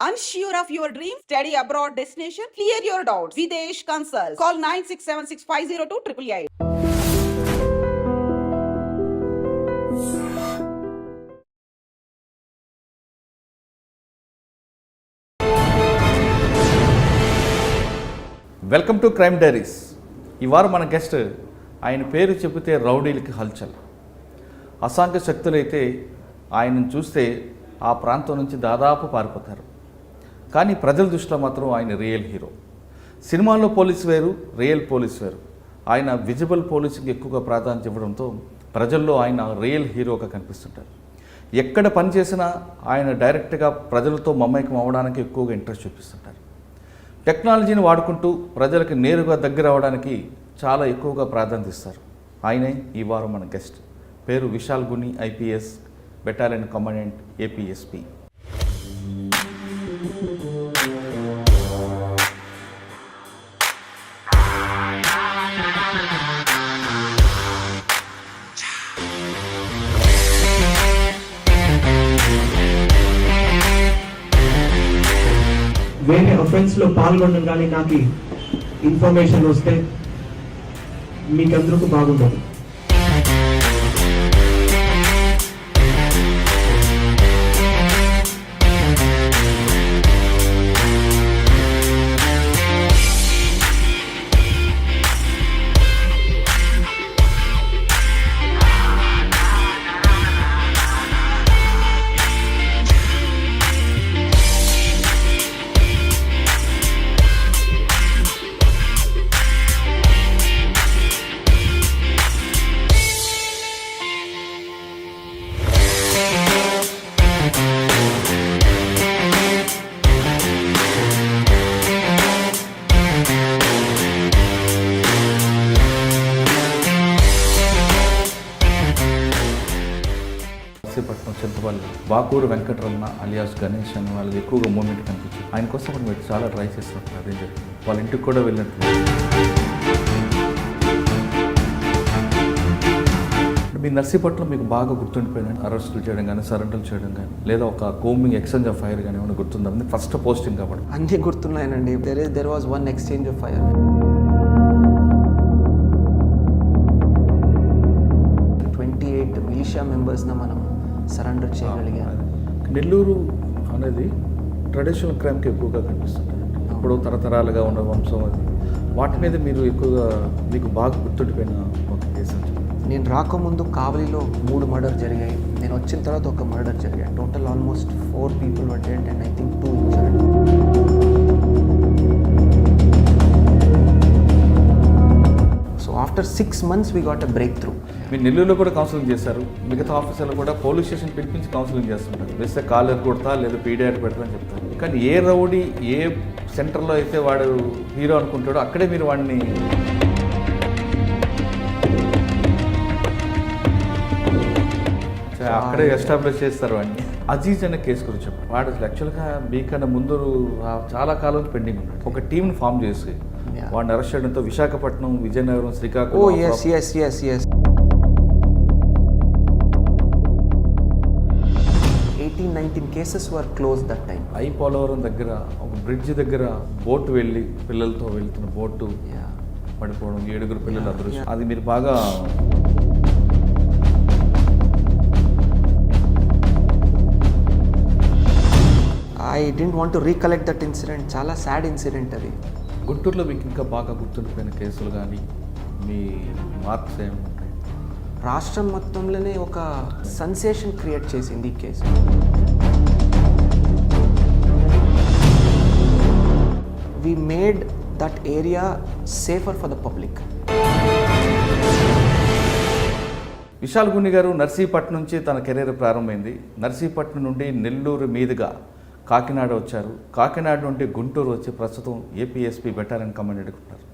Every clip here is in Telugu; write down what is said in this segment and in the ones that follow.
Unsure of your dream? Study abroad destination? Clear your doubts. Videsh Consult. Call 9676502888. Welcome to crime diaries. ఈ వారం మన గెస్ట్ ఆయన పేరు చెబితే రౌడీలకి హల్చల్. అసాంఘిక శక్తులైతే ఆయనను చూస్తే ఆ ప్రాంతం నుంచి దాదాపు పారిపోతారు. కానీ ప్రజల దృష్టిలో మాత్రం ఆయన రియల్ హీరో. సినిమాల్లో పోలీసు వేరు, రియల్ పోలీసు వేరు. ఆయన విజిబుల్ పోలీసింగ్కి ఎక్కువగా ప్రాధాన్యత ఇవ్వడంతో ప్రజల్లో ఆయన రియల్ హీరోగా కనిపిస్తుంటారు. ఎక్కడ పని చేసినా ఆయన డైరెక్ట్గా ప్రజలతో మమేకం అవ్వడానికి ఎక్కువగా ఇంట్రెస్ట్ చూపిస్తుంటారు. టెక్నాలజీని వాడుకుంటూ ప్రజలకు నేరుగా దగ్గర అవ్వడానికి చాలా ఎక్కువగా ప్రాధాన్యత ఇస్తారు. ఆయనే ఈ వారం మన గెస్ట్. పేరు Vishal Guni, IPS, battalion commandant, APSP. వేరే అఫెన్స్లో పాల్గొనడం కానీ నాకు ఇన్ఫర్మేషన్ వస్తే మీకందరికీ బాగుండదు. నర్సీపట్నం, చింతపల్లి, వాకూరు వెంకటరమణ అలియాస్ గణేష్ అని వాళ్ళకి ఎక్కువగా మూమెంట్ కనిపించింది. ఆయన కోసం మీరు చాలా ట్రై చేస్తున్నట్టు అదే జరిగింది. వాళ్ళ ఇంటికి కూడా వెళ్ళినట్టు. మీ నర్సీపట్నం మీకు బాగా గుర్తుండిపోయింది అరెస్టులు చేయడం కానీ, సరెండర్లు చేయడం కానీ, లేదా ఒక కోమింగ్ ఎక్స్చేంజ్ ఆఫ్ ఫైర్ కానీ ఏమైనా గుర్తుందా? ఫస్ట్ పోస్టింగ్ కాబట్టి అన్నీ గుర్తున్నాయండి. There was one exchange of fire. 28 militia మెంబర్స్ని మనం సరెండర్ చేయగలిగాం. నెల్లూరు అనేది ట్రెడిషనల్ క్రైమ్కి ఎక్కువగా కనిపిస్తుంది. ఇప్పుడు తరతరాలుగా ఉన్న వంశం అది. వాటి మీద మీరు ఎక్కువగా మీకు బాగా గుర్తుండిపోయిన ఒక కేసు? నేను రాకముందు కావలిలో 3 మర్డర్ జరిగాయి. నేను వచ్చిన తర్వాత ఒక మర్డర్ జరిగాయి. Total almost 4 people were dead and I think 2 injured. So after 6 months we got a breakthrough. మీరు నెల్లూరులో కూడా కౌన్సిలింగ్ చేశారు. మిగతా ఆఫీసర్లు కూడా పోలీస్ స్టేషన్ పిలిపించి కౌన్సిలింగ్ చేస్తుంటారు. వేస్తే కాలర్ కొడతా లేదా పీడియాట్ పెడతా అని చెప్తారు. కానీ ఏ రౌడీ ఏ సెంటర్లో అయితే వాడు హీరో అనుకుంటాడో అక్కడే మీరు వాడిని అక్కడే ఎస్టాబ్లిష్ చేస్తారు. వాడిని అజీజ్ అనే కేసు గురించి చెప్పారు. వాడు యాక్చువల్గా మీకన్నా ముందు చాలా కాలం పెండింగ్ ఉన్నాడు. ఒక టీంని ఫామ్ చేసి వాడిని అరెస్ట్ చేయడంతో Visakhapatnam, Vizianagaram, Srikakulam 18-19 cases were closed that time. Polavaram దగ్గర ఒక బ్రిడ్జ్ దగ్గర బోటు వెళ్ళి పిల్లలతో వెళ్తున్న బోటు పడిపోవడం, 7 పిల్లలు అదృష్టం. అది మీరు బాగా I didn't want to recollect that incident. చాలా సాడ్ ఇన్సిడెంట్ అది. గుంటూరులో మీకు ఇంకా బాగా గుర్తుండిపోయిన కేసులు కానీ మీ మార్క్స్ ఏముంటాయి? రాష్ట్రం మొత్తంలోనే ఒక సెన్సేషన్ క్రియేట్ చేసింది ఈ case. We made that area safer for the public. Vishal Guni గారు నర్సీపట్నం నుంచి తన కెరీర్ ప్రారంభమైంది. నర్సీపట్నం నుండి నెల్లూరు మీదుగా కాకినాడ వచ్చారు. కాకినాడ నుండి గుంటూరు వచ్చి ప్రస్తుతం ఏపీఎస్పీ బెటాలియన్ కమాండెంట్గా ఉన్నారు.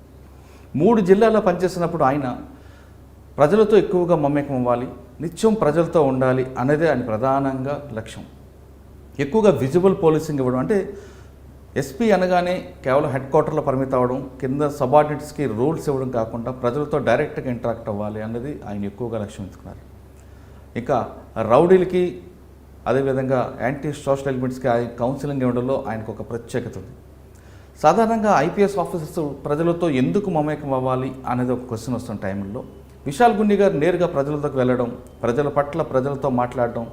3 జిల్లాల్లో పనిచేసినప్పుడు ఆయన ప్రజలతో ఎక్కువగా మమేకం అవ్వాలి, నిత్యం ప్రజలతో ఉండాలి అనేది ఆయన ప్రధానంగా లక్ష్యం. ఎక్కువగా విజిబుల్ పోలీసింగ్ ఇవ్వడం, అంటే ఎస్పీ అనగానే కేవలం హెడ్ క్వార్టర్లో పరిమితం అవ్వడం, కింద సబార్డినేట్స్కి రూల్స్ ఇవ్వడం కాకుండా ప్రజలతో డైరెక్ట్గా ఇంటరాక్ట్ అవ్వాలి అన్నది ఆయన ఎక్కువగా లక్ష్యం ఎంచుకున్నారు. ఇంకా రౌడీలకి అదేవిధంగా యాంటీ సోషల్ ఎలిమెంట్స్కి ఆయన కౌన్సిలింగ్ ఇవ్వడంలో ఆయనకు ఒక ప్రత్యేకత ఉంది. సాధారణంగా ఐపీఎస్ ఆఫీసర్స్ ప్రజలతో ఎందుకు మమేకం అవ్వాలి అనేది ఒక క్వశ్చన్ వస్తున్న టైంలో విశాల్ గున్ని గారు నేరుగా ప్రజలతోకి వెళ్ళడం, ప్రజల పట్ల ప్రజలతో మాట్లాడడం,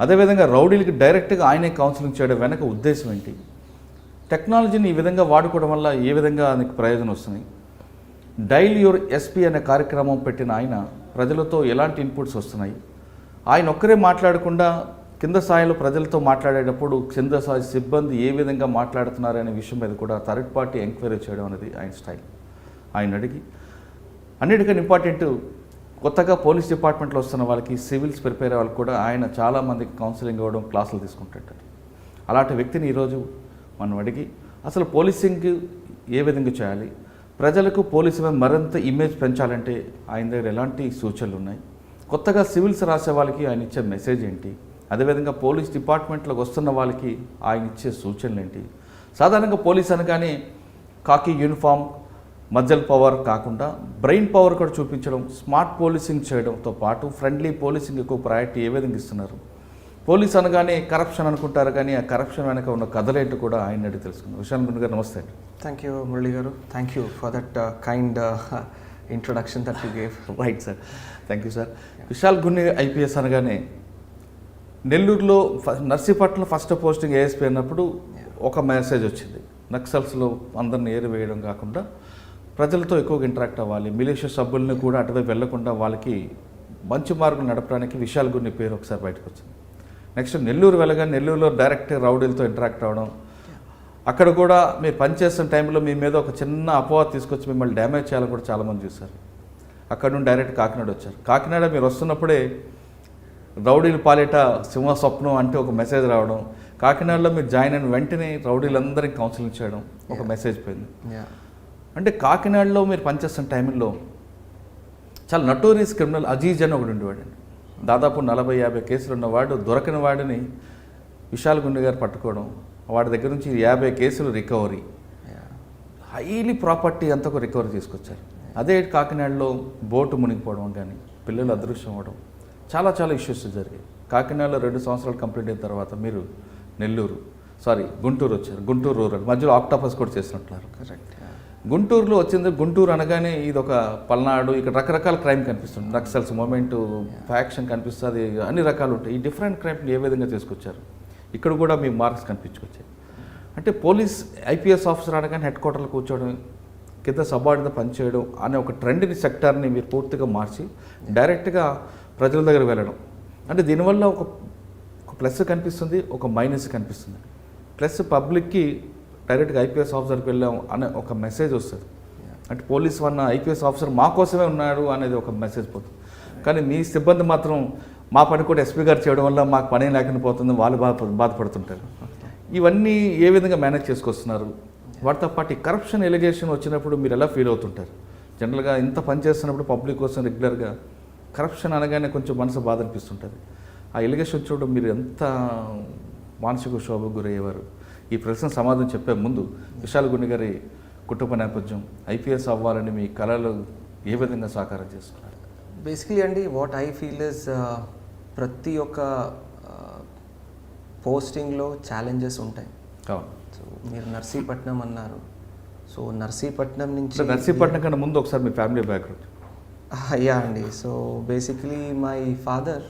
అదేవిధంగా రౌడీలకి డైరెక్ట్గా ఆయనే కౌన్సిలింగ్ చేయడం వెనక ఉద్దేశం ఏంటి, టెక్నాలజీని ఈ విధంగా వాడుకోవడం వల్ల ఏ విధంగా ఆయనకు ప్రయోజనం వస్తున్నాయి, డైల్ యువర్ ఎస్పీ అనే కార్యక్రమం పెట్టిన ఆయన ప్రజలతో ఎలాంటి ఇన్పుట్స్ వస్తున్నాయి, ఆయన ఒక్కరే మాట్లాడకుండా కింద స్థాయిలో ప్రజలతో మాట్లాడేటప్పుడు కింద స్థాయి సిబ్బంది ఏ విధంగా మాట్లాడుతున్నారు అనే విషయం మీద కూడా థర్డ్ పార్టీ ఎంక్వైరీ చేయడం అనేది ఆయన స్టైల్. ఆయన అడిగి అన్నిటికన్నా ఇంపార్టెంట్, కొత్తగా పోలీస్ డిపార్ట్మెంట్లో వస్తున్న వాళ్ళకి, సివిల్స్ ప్రిపేర్ అయ్యే వాళ్ళకి కూడా ఆయన చాలామందికి కౌన్సిలింగ్ ఇవ్వడం, క్లాసులు తీసుకుంటుంటారు. అలాంటి వ్యక్తిని ఈరోజు మనం అడిగి అసలు పోలీసింగ్ ఏ విధంగా చేయాలి, ప్రజలకు పోలీసు మీద మరింత ఇమేజ్ పెంచాలంటే ఆయన దగ్గర ఎలాంటి సూచనలు ఉన్నాయి, కొత్తగా సివిల్స్ రాసే వాళ్ళకి ఆయన ఇచ్చే మెసేజ్ ఏంటి, అదేవిధంగా పోలీస్ డిపార్ట్మెంట్లోకి వస్తున్న వాళ్ళకి ఆయన ఇచ్చే సూచనలు ఏంటి. సాధారణంగా పోలీస్ అనగానే కాకి యూనిఫామ్, మజ్జల్ పవర్ కాకుండా బ్రెయిన్ పవర్ కూడా చూపించడం, స్మార్ట్ పోలీసింగ్ చేయడంతో పాటు ఫ్రెండ్లీ పోలీసింగ్ ఎక్కువ ప్రయారిటీ ఏ విధంగా ఇస్తున్నారు, పోలీస్ అనగానే కరప్షన్ అనుకుంటారు కానీ ఆ కరప్షన్ వెనక ఉన్న కథలేంటో కూడా ఆయన అడిగి తెలుసుకున్నాం. విశాల్ గున్ని గారు నమస్తే అండి. థ్యాంక్ యూ మురళి గారు, thank you for that kind introduction that you gave. Right sir, thank you sir. Vishal Gunni IPS అనగానే నెల్లూరులో నర్సీపట్నంలో ఫస్ట్ పోస్టింగ్ ఏఎస్పీ అన్నప్పుడు ఒక మెసేజ్ వచ్చింది, నక్సల్స్లో అందరిని ఏరివేయడం కాకుండా ప్రజలతో ఎక్కువగా ఇంటరాక్ట్ అవ్వాలి, మిలిషియా సభ్యుల్ని కూడా అటువైపు వెళ్లకుండా వాళ్ళకి మంచి మార్గం నడపడానికి విశాల్ గున్ని పేరు ఒకసారి బయటకు వచ్చింది. నెక్స్ట్ నెల్లూరు వెళ్ళగానే నెల్లూరులో డైరెక్ట్ రౌడీలతో ఇంటరాక్ట్ అవ్వడం, అక్కడ కూడా మీరు పనిచేస్తున్న టైంలో మీ మీద ఒక చిన్న అపవాదం తీసుకొచ్చి మిమ్మల్ని డ్యామేజ్ చేయాలని కూడా చాలామంది చూశారు. అక్కడ నుండి డైరెక్ట్ కాకినాడ వచ్చారు. కాకినాడ మీరు వస్తున్నప్పుడే రౌడీలు పాలేట సింహ స్వప్నం అంటే ఒక మెసేజ్ రావడం, కాకినాడలో మీరు జాయిన్ అయిన వెంటనే రౌడీలందరికీ కౌన్సిలింగ్ చేయడం, ఒక మెసేజ్ పోయింది. అంటే కాకినాడలో మీరు పనిచేస్తున్న టైంలో చాలా నటోరియస్ క్రిమినల్ అజీజ్ అని ఒకడు ఉండేవాడండి. దాదాపు 40-50 కేసులు ఉన్నవాడు, దొరకని వాడిని విశాల్ గున్ని గారు పట్టుకోవడం, వాడి దగ్గర నుంచి 50 కేసులు రికవరీ, హైలీ ప్రాపర్టీ అంతా ఒక రికవరీ తీసుకొచ్చారు. అదే కాకినాడలో బోటు మునిగిపోవడం కానీ, పిల్లలు అదృశ్యం అవ్వడం, చాలా చాలా ఇష్యూస్ జరిగాయి. కాకినాడలో 2 సంవత్సరాలు కంప్లీట్ అయిన తర్వాత మీరు గుంటూరు వచ్చారు. గుంటూరు రూరల్ మధ్యలో ఆక్టోపస్ కూడా చేసినట్లున్నారు. కరెక్ట్. గుంటూరులో వచ్చింది. గుంటూరు అనగానే ఇది ఒక పల్నాడు, ఇక్కడ రకరకాల క్రైమ్ కనిపిస్తుంది, నక్సల్స్ మూమెంట్, ఫ్యాక్షన్ కనిపిస్తుంది, అన్ని రకాలు ఉంటాయి. ఈ డిఫరెంట్ క్రైమ్ని ఏ విధంగా తీసుకొచ్చారు, ఇక్కడ కూడా మీ మార్క్స్ కనిపించుకొచ్చాయి. అంటే పోలీస్ ఐపీఎస్ ఆఫీసర్ అనగానే హెడ్ క్వార్టర్లో కూర్చోవడం, కింద సబార్డిన పనిచేయడం అనే ఒక ట్రెండ్ని, సెక్టార్ని మీరు పూర్తిగా మార్చి డైరెక్ట్గా ప్రజల దగ్గర వెళ్ళడం. అంటే దీనివల్ల ఒక ప్లస్ కనిపిస్తుంది, ఒక మైనస్ కనిపిస్తుంది. ప్లస్ పబ్లిక్కి డైరెక్ట్గా ఐపీఎస్ ఆఫీసర్కి వెళ్ళాం అనే ఒక మెసేజ్ వస్తుంది. అంటే పోలీస్ వన్న ఐపీఎస్ ఆఫీసర్ మా కోసమే ఉన్నాడు అనేది ఒక మెసేజ్ పోతుంది. కానీ మీ సిబ్బంది మాత్రం మా పని కూడా ఎస్పీ గారు చేయడం వల్ల మాకు పని లేకుండా పోతుంది, వాళ్ళు బాధపడుతుంటారు. ఇవన్నీ ఏ విధంగా మేనేజ్ చేసుకొస్తున్నారు? వాటితో పాటు ఈ కరప్షన్ ఎలిగేషన్ వచ్చినప్పుడు మీరు ఎలా ఫీల్ అవుతుంటారు? జనరల్గా ఇంత పని చేస్తున్నప్పుడు పబ్లిక్ కోసం రెగ్యులర్గా కరప్షన్ అనగానే కొంచెం మనసు బాధ అనిపిస్తుంటుంది. ఆ ఎలిగేషన్ వచ్చినప్పుడు మీరు ఎంత మానసిక శోభకు గురయ్యేవారు? ఈ ప్రశ్న సమాధానం చెప్పే ముందు విశాల్ గున్ని గారి కుటుంబ నేపథ్యం, ఐపీఎస్ అవ్వాలని మీ కళలు ఏ విధంగా సాకారం చేసుకున్నారు? బేసికలీ అండి, వాట్ ఐ ఫీల్ ఇస్ ప్రతి ఒక్క పోస్టింగ్లో ఛాలెంజెస్ ఉంటాయి. అవును. సో మీరు నర్సీపట్నం అన్నారు. సో నర్సీపట్నం నుంచి, నర్సీపట్నం కన్నా ముందు ఒకసారి మీ ఫ్యామిలీ బ్యాక్గ్రౌండ్. యా అండి. So basically my father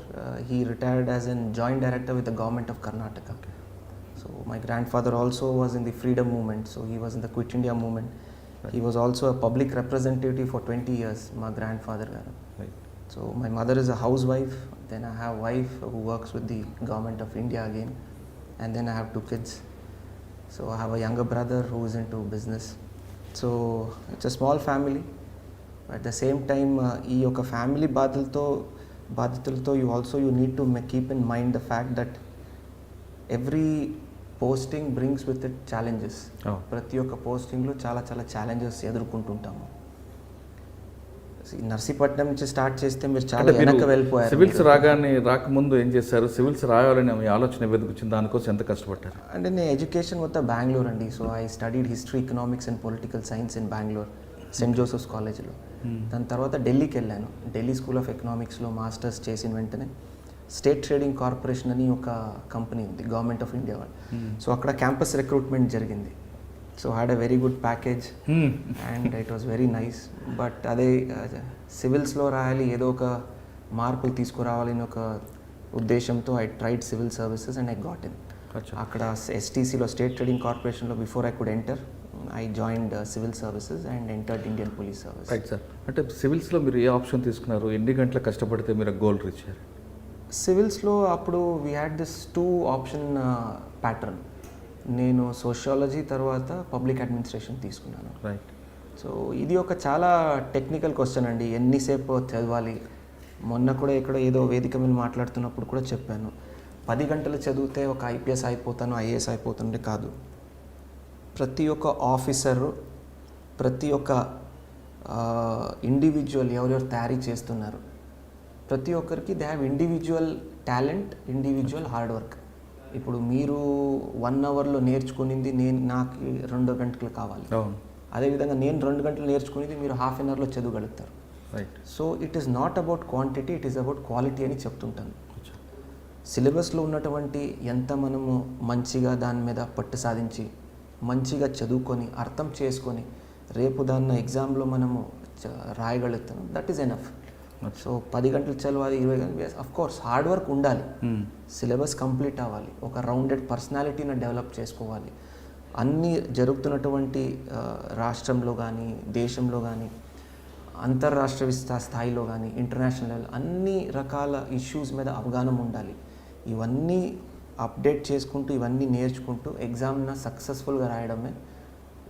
he retired as an joint director with the government of Karnataka. So my grandfather also was in the freedom movement, so he was in the Quit India movement. Right. He was also a public representative for 20 years, my grandfather garu. Right. So my mother is a housewife, then I have a wife who works with the government of India again, and then I have 2 kids. So I have a younger brother who is into business. So it's a small family, but at the same time ee oka family బాధ్యతలతో you need to keep in mind the fact that every posting brings with it challenges. ప్రతి ఒక్క పోస్టింగ్లో చాలా చాలా ఛాలెంజెస్ ఎదుర్కొంటుంటాము. నర్సీపట్నం నుంచి స్టార్ట్ చేస్తే మీరు చాలా వెనక్కి వెళ్ళిపోయారు. సివిల్స్ రాకముందు ఏం చేశారు? సివిల్స్ రాయాలని మీ ఆలోచన ఏదైనా వచ్చింది? దానికోసం ఎంత కష్టపడ్డారు? అంటే నేను ఎడ్యుకేషన్ మొత్తం బెంగళూరు అండి. So I studied history, economics and political science in Bengaluru, Saint Joseph's కాలేజ్లో. దాని తర్వాత ఢిల్లీకి వెళ్ళాను. ఢిల్లీ స్కూల్ ఆఫ్ ఎకనామిక్స్లో మాస్టర్స్ చేసిన వెంటనే స్టేట్ ట్రేడింగ్ కార్పొరేషన్ అని ఒక కంపెనీ ఉంది, గవర్నమెంట్ ఆఫ్ ఇండియా వాళ్ళు. సో అక్కడ క్యాంపస్ రిక్రూట్మెంట్ జరిగింది. So had a very good package and it was very nice. But అదే సివిల్స్లో రాయాలి, ఏదో ఒక మార్పులు తీసుకురావాలని ఒక ఉద్దేశంతో I tried civil services and I got in. అక్కడ ఎస్టీసీలో స్టేట్ ట్రేడింగ్ కార్పొరేషన్లో before I could enter I joined civil services and entered Indian police service. Right sir. అంటే సివిల్స్లో మీరు ఏ ఆప్షన్ తీసుకున్నారు, ఎన్ని గంటలు కష్టపడితే మీరు గోల్ రీచ్ అయ్యారు? సివిల్స్లో అప్పుడు we had this 2 option pattern. నేను సోషియాలజీ తర్వాత పబ్లిక్ అడ్మినిస్ట్రేషన్ తీసుకున్నాను. రైట్. సో ఇది ఒక చాలా టెక్నికల్ క్వశ్చన్ అండి, ఎన్నిసేపు చదవాలి. మొన్న కూడా ఇక్కడ ఏదో వేదిక మీద మాట్లాడుతున్నప్పుడు కూడా చెప్పాను, 10 గంటలు చదివితే ఒక ఐపీఎస్ అయిపోతాను, ఐఏఎస్ అయిపోతుంటే కాదు. ప్రతి ఒక్క ఆఫీసరు, ప్రతి ఒక్క ఇండివిజువల్ ఎవరెవరు తయారీ చేస్తున్నారు, ప్రతి ఒక్కరికి they have individual talent, individual hard work. ఇప్పుడు మీరు 1 అవర్లో నేర్చుకునింది నాకు 2 గంటలు కావాలి. అదేవిధంగా నేను 2 గంటలు నేర్చుకునేది మీరు హాఫ్ అన్ అవర్లో చదవగలుగుతారు. Right. So it is not about quantity, it is about quality అని చెప్తుంటాను. సిలబస్లో ఉన్నటువంటి ఎంత మనము మంచిగా దాని మీద పట్టు సాధించి మంచిగా చదువుకొని అర్థం చేసుకొని రేపు దాన్ని ఎగ్జామ్లో మనము రాయగలుగుతాం, దట్ ఈస్ ఎనఫ్. సో 10 గంటలు చదవాలి, 20 గంటలు, అఫ్ కోర్స్ హార్డ్ వర్క్ ఉండాలి, సిలబస్ కంప్లీట్ అవ్వాలి, ఒక రౌండెడ్ పర్సనాలిటీని డెవలప్ చేసుకోవాలి. అన్నీ జరుగుతున్నటువంటి రాష్ట్రంలో కానీ దేశంలో కానీ అంతర్రాష్ట్ర స్థాయిలో కానీ ఇంటర్నేషనల్ లెవెల్ అన్ని రకాల ఇష్యూస్ మీద అవగాహన ఉండాలి. ఇవన్నీ అప్డేట్ చేసుకుంటూ ఇవన్నీ నేర్చుకుంటూ ఎగ్జామ్న సక్సెస్ఫుల్గా రాయడమే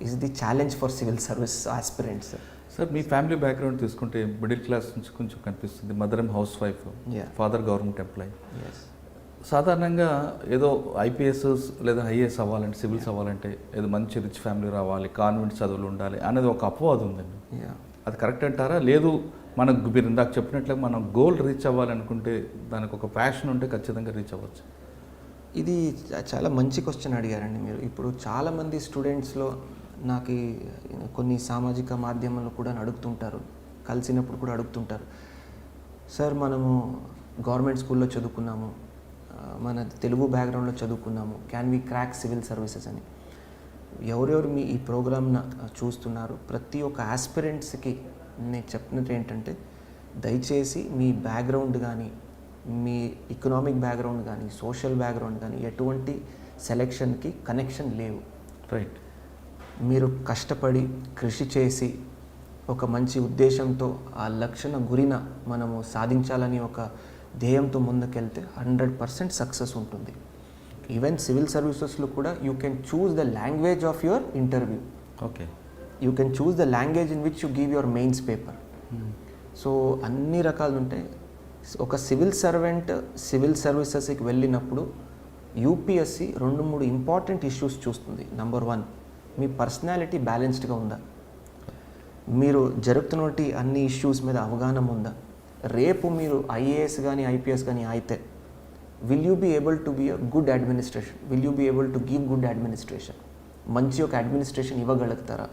is the challenge for civil service aspirants. Sir, మీ ఫ్యామిలీ బ్యాక్గ్రౌండ్ తీసుకుంటే మిడిల్ క్లాస్ నుంచి కొంచెం కనిపిస్తుంది. Mother um housewife, father government employee. సాధారణంగా ఏదో ఐపీఎస్ లేదా ఐఏఎస్ అవ్వాలంటే, సివిల్స్ అవ్వాలంటే ఏదో మంచి రిచ్ ఫ్యామిలీ రావాలి, కాన్వెంట్ చదువులు ఉండాలి అనేది ఒక అపవాదం ఉందండి. అది కరెక్ట్ అంటారా? లేదు, మనకు మీరు ఇందాక చెప్పినట్లుగా మనం గోల్ రీచ్ అవ్వాలనుకుంటే దానికి ఒక ప్యాషన్ ఉంటే ఖచ్చితంగా రీచ్ అవ్వచ్చు. ఇది చాలా మంచి క్వశ్చన్ అడిగారండి మీరు. ఇప్పుడు చాలామంది స్టూడెంట్స్లో నాకు కొన్ని సామాజిక మాధ్యమాల్లో కూడా అడుగుతుంటారు, కలిసినప్పుడు కూడా అడుగుతుంటారు, సార్ మనము గవర్నమెంట్ స్కూల్లో చదువుకున్నాము, మన తెలుగు బ్యాక్గ్రౌండ్లో చదువుకున్నాము, can we crack civil services అని. ఎవరెవరు మీ ఈ ప్రోగ్రామ్ను చూస్తున్నారు, ప్రతి ఒక్క ఆస్పిరెంట్స్కి నేను చెప్పినట్టు ఏంటంటే, దయచేసి మీ బ్యాక్గ్రౌండ్ కానీ, మీ ఎకనామిక్ బ్యాక్గ్రౌండ్ కానీ, సోషల్ బ్యాక్గ్రౌండ్ కానీ ఎటువంటి సెలెక్షన్కి కనెక్షన్ లేవు. రైట్. మీరు కష్టపడి కృషి చేసి ఒక మంచి ఉద్దేశంతో ఆ లక్ష్య గురిన మనము సాధించాలని ఒక ధ్యేయంతో ముందుకెళ్తే 100% సక్సెస్ ఉంటుంది. ఈవెన్ సివిల్ సర్వీసెస్లో కూడా you can choose the language of your interview. Okay. You can choose the language in which you give your mains paper. So అన్ని రకాలు ఉంటాయి. ఒక సివిల్ సర్వెంట్ సివిల్ సర్వీసెస్కి వెళ్ళినప్పుడు యూపీఎస్సి 2-3 ఇంపార్టెంట్ ఇష్యూస్ చూస్తుంది. నెంబర్ 1, మీ పర్సనాలిటీ బ్యాలెన్స్డ్గా ఉందా, మీరు జరుగుతున్నటువంటి అన్ని ఇష్యూస్ మీద అవగాహన ఉందా, రేపు మీరు ఐఏఎస్ కానీ ఐపీఎస్ కానీ అయితే will you be able to be a good administration, will you be able to give good administration, మంచి ఒక అడ్మినిస్ట్రేషన్ ఇవ్వగలుగుతారా,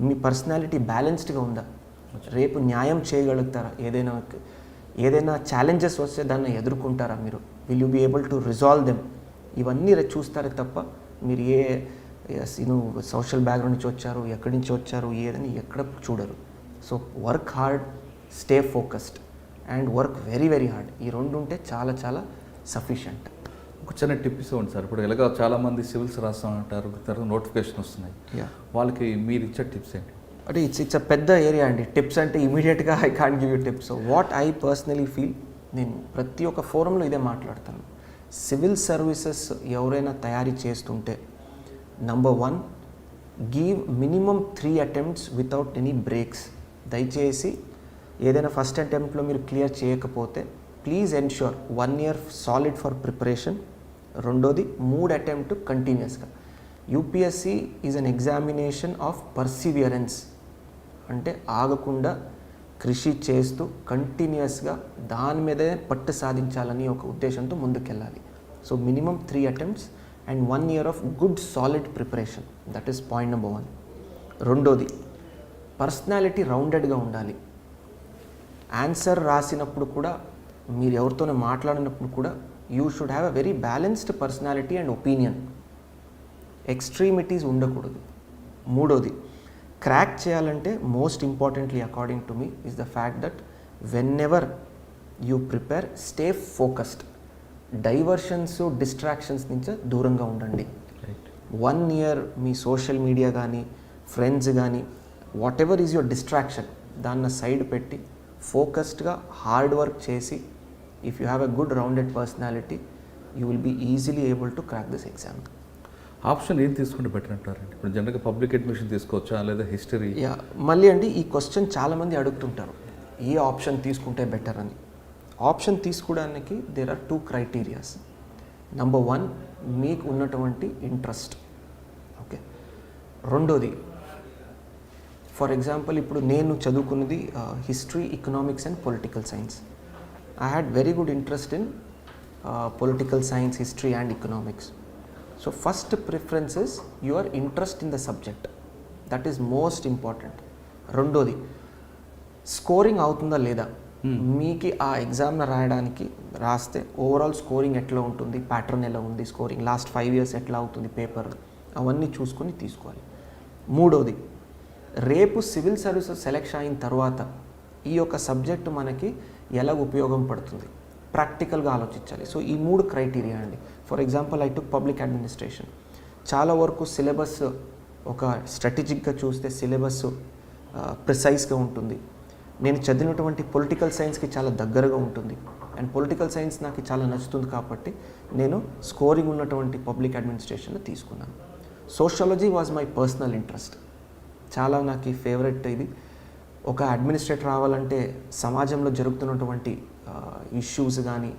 మీ పర్సనాలిటీ బ్యాలెన్స్డ్గా ఉందా, రేపు న్యాయం చేయగలుగుతారా, ఏదైనా ఛాలెంజెస్ వస్తే దాన్ని ఎదుర్కొంటారా మీరు, will you be able to resolve them. ఇవన్నీ చూస్తారే తప్ప మీరు సోషల్ బ్యాక్గ్రౌండ్ నుంచి వచ్చారు, ఎక్కడి నుంచి వచ్చారు, ఏదని ఎక్కడ చూడరు. So work hard, stay focused and work very very hard. ఈ 2 ఉంటే చాలా చాలా సఫిషియంట్. ఒక చిన్న టిప్ ఇవ్వండి సార్. ఇప్పుడు ఎలాగ చాలామంది సివిల్స్ రాస్తామంటారు, తర్వాత నోటిఫికేషన్ వస్తున్నాయి, వాళ్ళకి మీరు ఇచ్చే టిప్స్ ఏంటి? అంటే ఇట్స్ అ పెద్ద ఏరియా అండి. టిప్స్ అంటే ఇమీడియట్గా I can't give you tips. What I personally feel, నేను ప్రతి ఒక్క ఫోరంలో ఇదే మాట్లాడతాను. సివిల్ సర్వీసెస్ ఎవరైనా తయారీ చేస్తుంటే number 1, give minimum 3 attempts without any breaks. దయచేసి ఏదైనా ఫస్ట్ అటెంప్ట్లో మీరు క్లియర్ చేయకపోతే please ensure 1 year solid for preparation. రెండోది 3 అటెంప్ట్ కంటిన్యూస్గా. UPSC is an examination of perseverance, అంటే ఆగకుండా కృషి చేస్తూ కంటిన్యూస్గా దాని మీదే పట్టు సాధించాలని ఒక ఉద్దేశంతో ముందుకెళ్ళాలి. So minimum 3 attempts and 1 year of good solid preparation, that is point number 1. రెండోది, పర్సనాలిటీ రౌండెడ్గా ఉండాలి. ఆన్సర్ రాసినప్పుడు కూడా మీరు ఎవరితోనే మాట్లాడినప్పుడు కూడా you should have a very balanced personality and opinion. Extremities ఉండకూడదు. మూడోది, క్రాక్ చేయాలంటే most importantly according to me is the fact that whenever you prepare stay focused. Diversions distractions నుంచి దూరంగా ఉండండి. 1 year మీ సోషల్ మీడియా కానీ ఫ్రెండ్స్ కానీ whatever is your distraction దాన్ని సైడ్ పెట్టి ఫోకస్డ్గా హార్డ్ వర్క్ చేసి if you have a good rounded personality you will be easily able to crack this exam. Option ఏం తీసుకుంటే బెటర్ అంటారండి? ఇప్పుడు జనరల్గా పబ్లిక్ అడ్మిషన్ తీసుకోవచ్చా లేదా హిస్టరీ? యా, మళ్ళీ అండి ఈ క్వశ్చన్ చాలామంది అడుగుతుంటారు, ఏ ఆప్షన్ తీసుకుంటే బెటర్ అని. ఆప్షన్ తీసుకోవడానికి దేర్ ఆర్ 2 criteria. నంబర్ 1, మీకు ఉన్నటువంటి ఇంట్రెస్ట్. ఓకే. రెండోది, ఫర్ ఎగ్జాంపుల్ ఇప్పుడు నేను చదువుకున్నది history, economics and political science. I had very good interest in political science, history and economics. So first preference is your interest in the subject. That is most important. రెండోది, స్కోరింగ్ అవుతుందా లేదా. మీకు ఆ ఎగ్జామ్ను రాస్తే ఓవరాల్ స్కోరింగ్ ఎట్లా ఉంటుంది, ప్యాటర్న్ ఎలా ఉంది, స్కోరింగ్ లాస్ట్ 5 years ఎట్లా అవుతుంది పేపర్, అవన్నీ చూసుకొని తీసుకోవాలి. మూడోది, రేపు సివిల్ సర్వీసెస్ సెలెక్షన్ అయిన తర్వాత ఈ యొక్క సబ్జెక్టు మనకి ఎలా ఉపయోగం పడుతుంది, ప్రాక్టికల్గా ఆలోచించాలి. సో ఈ 3 criteria అండి. For example I took public administration. చాలా వరకు సిలబస్ ఒక స్ట్రాటజిక్గా చూస్తే సిలబస్ ప్రిసైజ్గా ఉంటుంది. నేను చదివినటువంటి పొలిటికల్ సైన్స్కి చాలా దగ్గరగా ఉంటుంది అండ్ పొలిటికల్ సైన్స్ నాకు చాలా నచ్చుతుంది కాబట్టి నేను స్కోరింగ్ ఉన్నటువంటి పబ్లిక్ అడ్మినిస్ట్రేషన్ తీసుకున్నాను. Sociology was my personal interest. చాలా నాకు ఫేవరెట్ ఇది. ఒక అడ్మినిస్ట్రేటర్ రావాలంటే సమాజంలో జరుగుతున్నటువంటి ఇష్యూస్ కానీ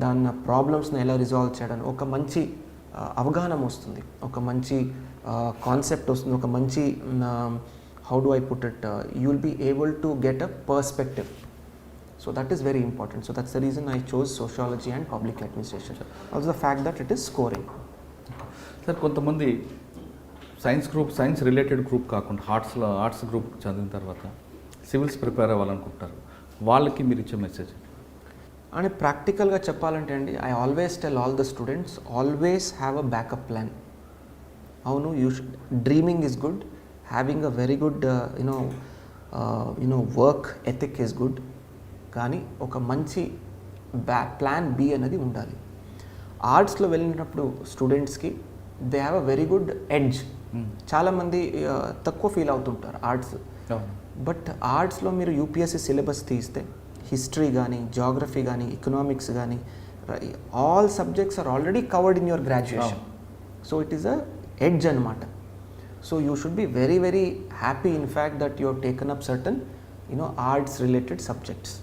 దాని ప్రాబ్లమ్స్ని ఎలా రిజాల్వ్ చేయడానికి ఒక మంచి అవగాహన వస్తుంది, ఒక మంచి కాన్సెప్ట్ వస్తుంది, ఒక మంచి how do I put it, you will be able to get a perspective. So that is very important. So that's the reason I chose sociology and public administration. Also the fact that it is scoring. Sir, కొంతమంది సైన్స్ రిలేటెడ్ గ్రూప్ కాకుండా ఆర్ట్స్ గ్రూప్ చదివిన తర్వాత సివిల్స్ ప్రిపేర్ అవ్వాలనుకుంటారు, వాళ్ళకి మీరు ఇచ్చే మెసేజ్? And ప్రాక్టికల్గా చెప్పాలంటే అండి, I always tell all the students, always have a backup plan. అవును, dreaming is good, having a very good work ethic is good, కానీ ఒక మంచి ప్లాన్ బి అనేది ఉండాలి. ఆర్ట్స్లో వెళ్ళినప్పుడు స్టూడెంట్స్కి they have a very good edge. చాలామంది తక్కువ ఫీల్ అవుతుంటారు ఆర్ట్స్. బట్ ఆర్ట్స్లో మీరు యూపీఎస్సీ సిలబస్ తీస్తే హిస్టరీ కానీ, జాగ్రఫీ కానీ, ఎకనామిక్స్ కానీ, all subjects are already covered in your graduation. So it is a edge అనమాట. So you should be very, very happy in fact that you have taken up certain arts related subjects.